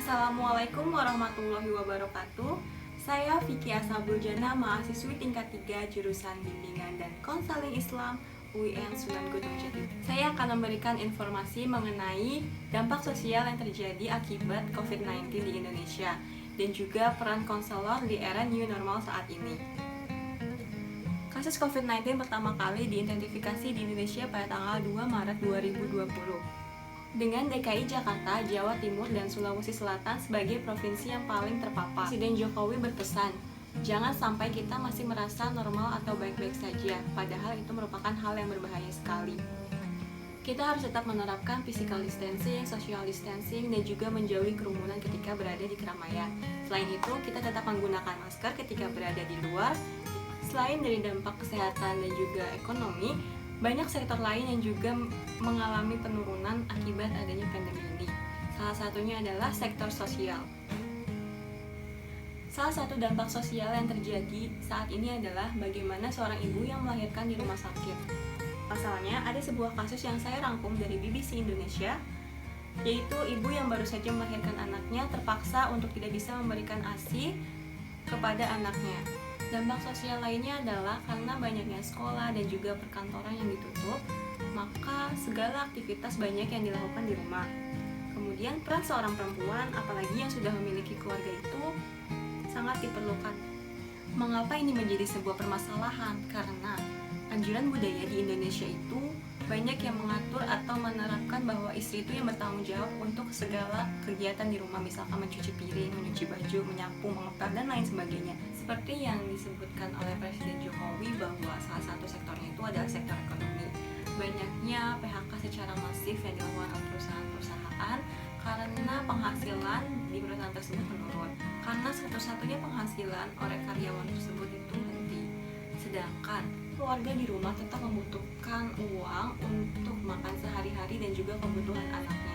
Assalamualaikum warahmatullahi wabarakatuh. Saya Vicky Asabuljana, mahasiswi tingkat 3 jurusan Bimbingan dan Konseling Islam UIN Sunan Gunung Jati. Saya akan memberikan informasi mengenai dampak sosial yang terjadi akibat COVID-19 di Indonesia dan juga peran konselor di era new normal saat ini. Kasus COVID-19 pertama kali diidentifikasi di Indonesia pada tanggal 2 Maret 2020. Dengan DKI Jakarta, Jawa Timur, dan Sulawesi Selatan sebagai provinsi yang paling terpapar. Presiden Jokowi berpesan, jangan sampai kita masih merasa normal atau baik-baik saja, padahal itu merupakan hal yang berbahaya sekali. Kita harus tetap menerapkan physical distancing, social distancing, dan juga menjauhi kerumunan ketika berada di keramaian. Selain itu, kita tetap menggunakan masker ketika berada di luar. Selain dari dampak kesehatan dan juga ekonomi, banyak sektor lain yang juga mengalami penurunan akibat adanya pandemi ini. Salah satunya adalah sektor sosial. Salah satu dampak sosial yang terjadi saat ini adalah bagaimana seorang ibu yang melahirkan di rumah sakit. Pasalnya, ada sebuah kasus yang saya rangkum dari BBC Indonesia, yaitu ibu yang baru saja melahirkan anaknya terpaksa untuk tidak bisa memberikan ASI kepada anaknya. Dampak sosial lainnya adalah karena banyaknya sekolah dan juga perkantoran yang ditutup, maka segala aktivitas banyak yang dilakukan di rumah. Kemudian peran seorang perempuan, apalagi yang sudah memiliki keluarga, itu sangat diperlukan. Mengapa ini menjadi sebuah permasalahan? Karena anjuran budaya di Indonesia itu banyak yang mengatur atau menerapkan bahwa istri itu yang bertanggung jawab untuk segala kegiatan di rumah, misalkan mencuci piring, menyuci baju, menyapu, mengepel, dan lain sebagainya. Seperti yang disebutkan oleh Presiden Jokowi bahwa salah satu sektornya itu adalah sektor ekonomi. Banyaknya PHK secara masif yang dilakukan oleh perusahaan-perusahaan karena penghasilan di perusahaan tersebut menurun. Karena satu-satunya penghasilan oleh karyawan tersebut itu henti. Sedangkan keluarga di rumah tetap membutuhkan uang untuk makan sehari-hari dan juga kebutuhan anaknya.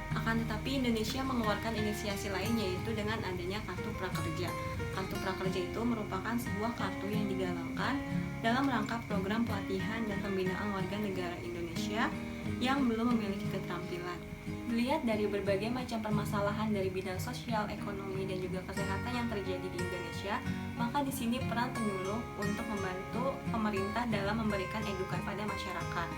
Akan tetapi Indonesia mengeluarkan inisiasi lain, yaitu dengan adanya Kartu Prakerja. Kartu Prakerja itu merupakan sebuah kartu yang digalakkan dalam rangka program pelatihan dan pembinaan warga negara Indonesia yang belum memiliki keterampilan. Dilihat dari berbagai macam permasalahan dari bidang sosial, ekonomi, dan juga kesehatan yang terjadi di Indonesia, maka di sini peran penyuluh untuk membantu pemerintah dalam memberikan edukasi pada masyarakat.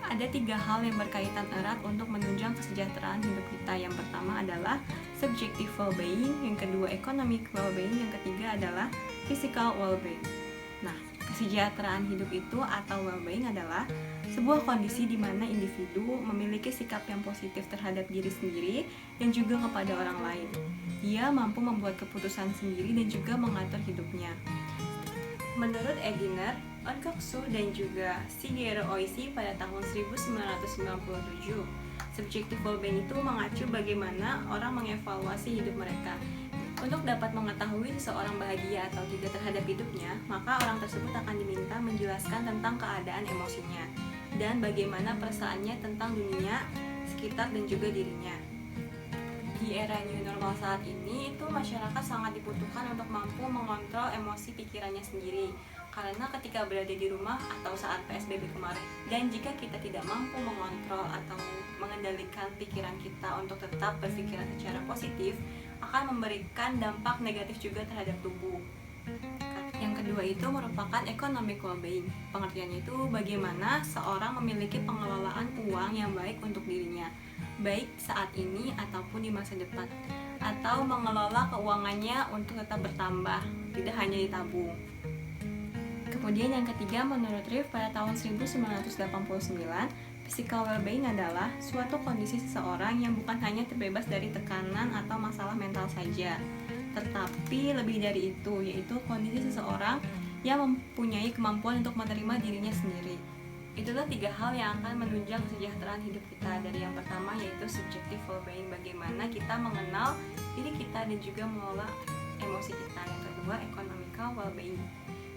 Ada 3 hal yang berkaitan erat untuk menunjang kesejahteraan hidup kita. Yang pertama adalah subjective well-being, yang kedua economic well-being, yang ketiga adalah physical well-being. Nah, kesejahteraan hidup itu atau well-being adalah sebuah kondisi di mana individu memiliki sikap yang positif terhadap diri sendiri dan juga kepada orang lain. Dia mampu membuat keputusan sendiri dan juga mengatur hidupnya. Menurut Eginer, Onkoksu, dan juga Shigeru Oishi pada tahun 1997, subjective well-being itu mengacu bagaimana orang mengevaluasi hidup mereka. Untuk dapat mengetahui seseorang bahagia atau tidak terhadap hidupnya, maka orang tersebut akan diminta menjelaskan tentang keadaan emosinya dan bagaimana perasaannya tentang dunia sekitar dan juga dirinya. Di era new normal saat ini, itu masyarakat sangat dibutuhkan untuk mampu mengontrol emosi pikirannya sendiri. Karena ketika berada di rumah atau saat PSBB kemarin, dan jika kita tidak mampu mengontrol atau mengendalikan pikiran kita untuk tetap berpikiran secara positif, akan memberikan dampak negatif juga terhadap tubuh. Yang kedua itu merupakan economic well-being. Pengertiannya itu bagaimana seorang memiliki pengelolaan uang yang baik untuk dirinya, baik saat ini ataupun di masa depan, atau mengelola keuangannya untuk tetap bertambah, tidak hanya ditabung. Kemudian yang ketiga, menurut Riff pada tahun 1989, physical well-being adalah suatu kondisi seseorang yang bukan hanya terbebas dari tekanan atau masalah mental saja, tetapi lebih dari itu, yaitu kondisi seseorang yang mempunyai kemampuan untuk menerima dirinya sendiri. Itulah 3 hal yang akan menunjang kesejahteraan hidup kita. Dari yang pertama yaitu subjective well-being, bagaimana kita mengenal diri kita dan juga mengelola emosi kita. Yang kedua, economical well-being,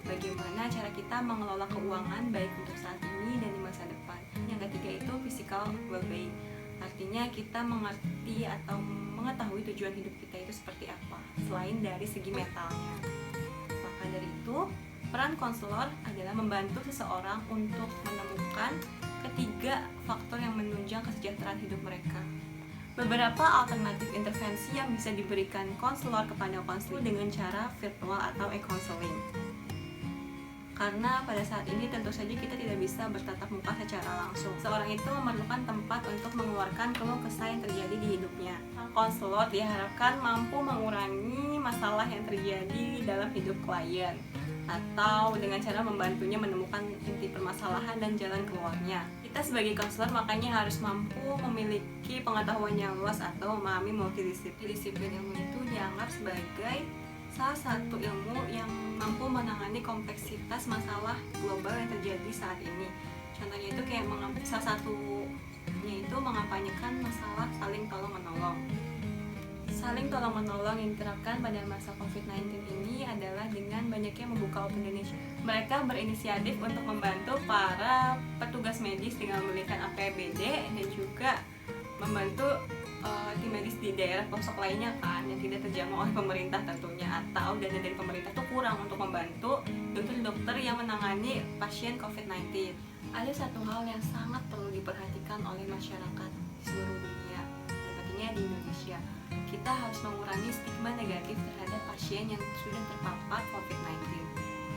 bagaimana cara kita mengelola keuangan baik untuk saat ini dan di masa depan. Yang ketiga itu physical well-being, artinya kita mengerti atau mengetahui tujuan hidup kita itu seperti apa selain dari segi mentalnya. Maka dari itu, peran konselor adalah membantu seseorang untuk menemukan ketiga faktor yang menunjang kesejahteraan hidup mereka. Beberapa alternatif intervensi yang bisa diberikan konselor kepada konselor dengan cara virtual atau e-counseling. Karena pada saat ini tentu saja kita tidak bisa bertatap muka secara langsung. Seorang itu memerlukan tempat untuk mengeluarkan keluh kesah yang terjadi di hidupnya. Konselor diharapkan mampu mengurangi masalah yang terjadi dalam hidup klien, atau dengan cara membantunya menemukan inti permasalahan dan jalan keluarnya. Kita sebagai konselor makanya harus mampu memiliki pengetahuan yang luas atau memahami multidisiplin. Disiplin ilmu itu dianggap sebagai salah satu ilmu yang mampu menangani kompleksitas masalah global yang terjadi saat ini. Contohnya itu kayak salah satunya itu mengampanyekan masalah saling tolong-menolong. Saling tolong-menolong yang diterapkan pada masa COVID-19 ini adalah dengan banyaknya membuka open donation. Mereka berinisiatif untuk membantu para petugas medis dengan memberikan APBD dan juga membantu tim medis di daerah pelosok lainnya kan yang tidak terjamah oleh pemerintah tentunya, atau dana dari pemerintah itu kurang untuk membantu dokter-dokter yang menangani pasien COVID-19. Ada satu hal yang sangat perlu diperhatikan oleh masyarakat di seluruh dunia, sepertinya di Indonesia. Kita harus mengurangi stigma negatif terhadap pasien yang sudah terpapar COVID-19.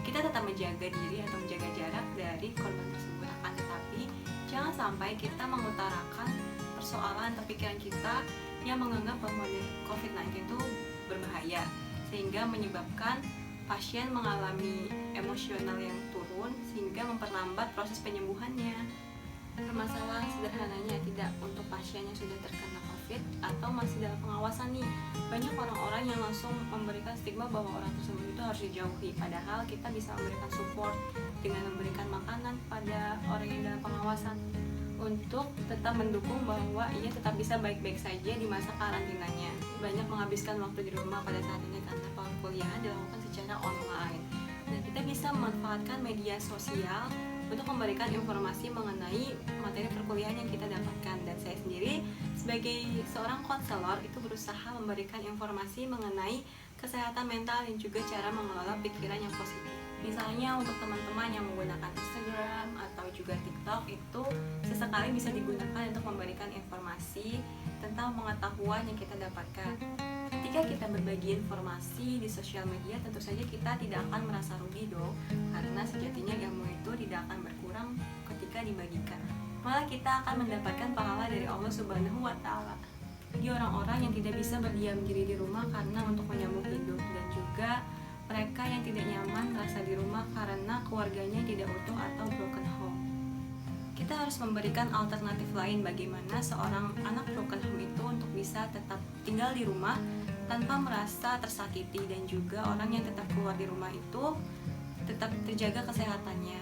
Kita tetap menjaga diri atau menjaga jarak dari korban tersebut, akan tetapi jangan sampai kita mengutarakan persoalan atau pikiran kita yang menganggap bahwa COVID-19 itu berbahaya, sehingga menyebabkan pasien mengalami emosional yang turun sehingga memperlambat proses penyembuhannya. Permasalahan sederhananya tidak untuk pasien yang sudah terkena COVID atau masih dalam pengawasan nih. Banyak orang-orang yang langsung memberikan stigma bahwa orang tersebut itu harus dijauhi, padahal kita bisa memberikan support dengan memberikan makanan pada orang yang dalam pengawasan untuk tetap mendukung bahwa ia tetap bisa baik-baik saja di masa karantinanya. Banyak menghabiskan waktu di rumah pada saat ini karena perkuliahan dilakukan secara online. Dan kita bisa memanfaatkan media sosial untuk memberikan informasi mengenai materi perkuliahan yang kita dapatkan. Dan saya sendiri sebagai seorang konselor itu berusaha memberikan informasi mengenai kesehatan mental dan juga cara mengelola pikiran yang positif. Misalnya untuk teman-teman yang menggunakan Instagram atau juga TikTok, itu sesekali bisa digunakan untuk memberikan informasi tentang pengetahuan yang kita dapatkan. Ketika kita berbagi informasi di sosial media, tentu saja kita tidak akan merasa rugi dong, karena sejatinya ilmu itu tidak akan berkurang ketika dibagikan. Malah kita akan mendapatkan pahala dari Allah Subhanahu wa Ta'ala. Bagi orang-orang yang tidak bisa berdiam diri di rumah karena untuk menyambung hidup, dan juga mereka yang tidak nyaman merasa di rumah karena keluarganya tidak utuh atau broken home. Kita harus memberikan alternatif lain bagaimana seorang anak broken home itu untuk bisa tetap tinggal di rumah tanpa merasa tersakiti, dan juga orang yang tetap keluar di rumah itu tetap terjaga kesehatannya.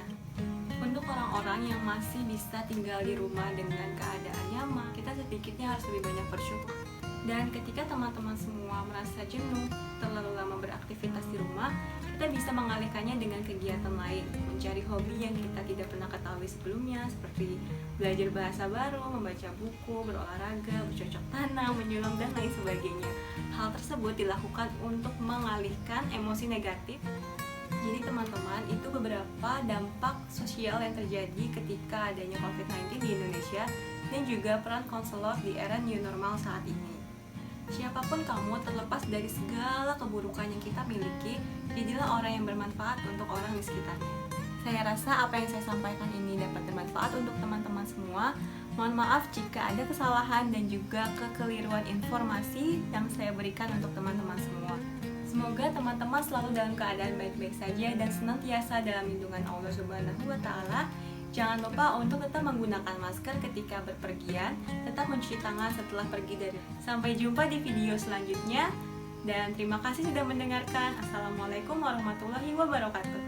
Untuk orang-orang yang masih bisa tinggal di rumah dengan keadaan nyaman, kita sedikitnya harus lebih banyak bersyukur. Dan ketika teman-teman semua merasa jenuh terlalu lama beraktivitas di rumah, kita bisa mengalihkannya dengan kegiatan lain, mencari hobi yang kita tidak pernah ketahui sebelumnya, seperti belajar bahasa baru, membaca buku, berolahraga, bercocok tanam, menyulam, dan lain sebagainya. Hal tersebut dilakukan untuk mengalihkan emosi negatif. Jadi teman-teman, itu beberapa dampak sosial yang terjadi ketika adanya COVID-19 di Indonesia, dan juga peran konselor di era new normal saat ini. Siapapun kamu, terlepas dari segala keburukan yang kita miliki, jadilah orang yang bermanfaat untuk orang di sekitarnya. Saya rasa apa yang saya sampaikan ini dapat bermanfaat untuk teman-teman semua. Mohon maaf jika ada kesalahan dan juga kekeliruan informasi yang saya berikan untuk teman-teman semua. Semoga teman-teman selalu dalam keadaan baik-baik saja dan senantiasa dalam lindungan Allah Subhanahu wa Ta'ala. Jangan lupa untuk tetap menggunakan masker ketika berpergian, tetap mencuci tangan setelah pergi dari. Sampai jumpa di video selanjutnya, dan terima kasih sudah mendengarkan. Assalamualaikum warahmatullahi wabarakatuh.